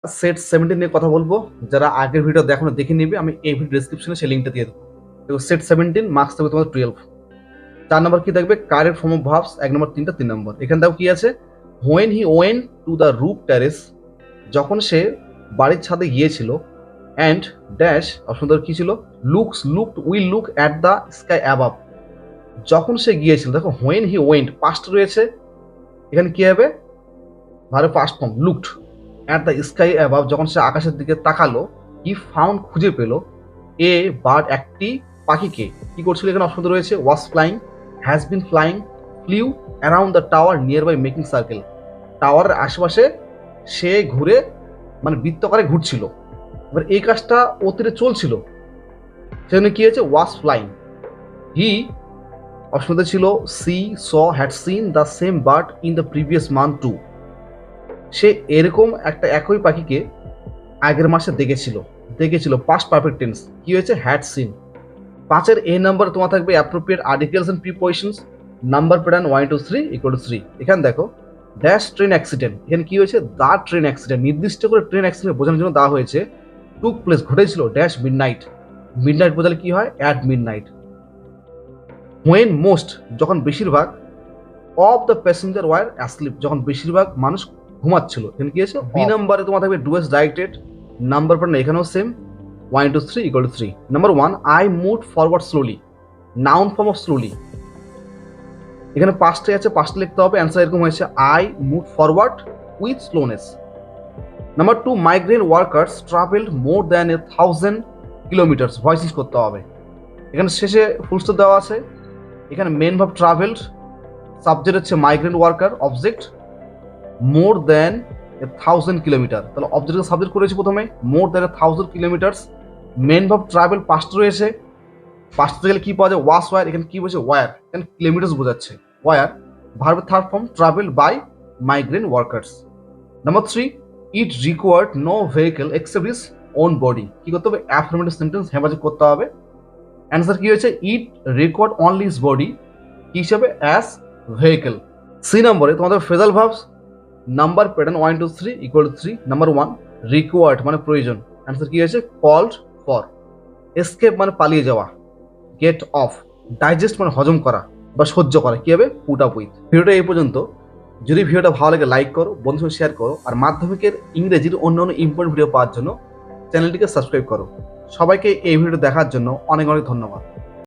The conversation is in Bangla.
সেট 17 নিয়ে কথা বলবো। যারা আগের ভিডিও দেখো দেখে নিবে, আমি এই ভিডিও ডেসক্রিপশনে সেই লিঙ্কটা দিয়ে দেবো। দেখো সেট 17 মার্কস থাকবে তোমার 12। 4 নম্বর কি থাকবে? Correct form of verbs. 1 নম্বর 3টা 3 নম্বর। এখানে দেখো কি আছে? When he went to the roof terrace, যখন সে বাড়ির ছাদে গিয়েছিল। অ্যান্ড ড্যাশ অপশন কি ছিল? Will look at the sky above, যখন সে গিয়েছিল। দেখো হোয়েন হি ওয়েন্ট পাস্ট রয়েছে, এখানে কি হবে? ভার্বের past form looked at the sky above, যখন সে আকাশের দিকে তাকালো। হি ফাউন্ড খুঁজে পেল এ বার্ড একটি পাখিকে। কি করছিল? এখানে অপশন রয়েছে was flying, has been flying, flew around the tower near by making circle. টাওয়ারের আশেপাশে সে ঘুরে মানে বৃত্তাকারে ঘুরছিল। এবার এই কাজটা অতিরে চলছিল, সেখানে কি হয়েছে? Was flying. হি অপশনতে ছিল she saw had seen the same bird in the previous month too, সে এরকম একটা একই পাখিকে আগের মাসে দেখেছিল পাস্ট পারফেক্ট টেন্স। কি হয়েছে? Had seen. 5-এর এ নাম্বার তোমার থাকবে appropriate articles and prepositions. Number pattern 1 2 3 equal to 3। এখানে দেখো ড্যাশ ট্রেন অ্যাক্সিডেন্ট, এখানে কি হয়েছে? দা ট্রেন অ্যাক্সিডেন্ট, নির্দিষ্ট করে ট্রেন অ্যাক্সিডেন্ট বোঝানোর জন্য দেওয়া হয়েছে। টুক প্লেস ঘটেছিল ড্যাশ মিডনাইট, মিডনাইট বোঝালে কি হয়? At midnight. হোয়েন মোস্ট, যখন বেশিরভাগ। Of the passenger were asleep, যখন বেশিরভাগ মানুষ ঘুমাচ্ছিল। এখানে কি আছে? বি নাম্বারে তোমার থাকবে do as directed. Number pattern এখানেও same 1 2 3 equal to 3। Number 1 I move forward slowly, noun form of slowly. এখানে পাঁচটাই আছে, পাঁচটা লিখতে হবে। অ্যান্সার এরকম হয়েছে I move forward with slowness. Number 2 migrant workers travelled more than 1000 kilometres, voice use করতে হবে। এখানে শেষে ফুলস্টপ দেওয়া আছে। এখানে মেন ভার্ব ট্রাভেলড, সাবজেক্ট হচ্ছে migrant worker, object more than 1000 kilometre. তাহলে অবজেক্ট সাবজেক্ট করেছি প্রথমে more than 1000 kilometres. Main verb travel past রয়েছে, পাস্ট গেলে কি পাওয়া যায়? Was were. এখানে কি বলছে? ওয়ার, এখানে কিলোমিটার্স বোঝাচ্ছে ওয়ার। ভার্বের third form travel by migrant workers. Number 3 it required no vehicle except his own body. কি করতে হবে? অ্যাফার্মেটিভ সেন্টেন্স হেফাজত করতে হবে। অ্যান্সার কি হয়েছে? ইট রিকোয়ার্ড অনলি হিজ বডি, কি হিসাবে? As vehicle. সি নম্বরে তোমাদের phrasal verbs. Number pattern 1 2 3 equal to 3। Number 1 required মানে প্রয়োজন, অ্যান্সার কি হয়েছে? Called for. এসকেপ মানে পালিয়ে যাওয়া, গেট অফ। ডাইজেস্ট মানে হজম করা বা সহ্য করা, কি হবে? Put up with. ভিডিওটা এই পর্যন্ত। যদি ভিডিওটা ভালো লাগে লাইক করো, বন্ধুর সঙ্গে শেয়ার করো, আর মাধ্যমিকের ইংরেজির অন্য অন্য ইম্পর্টেন্ট ভিডিও পাওয়ার জন্য চ্যানেলটিকে সাবস্ক্রাইব করো। সবাইকে এই ভিডিও দেখার জন্য অনেক অনেক ধন্যবাদ।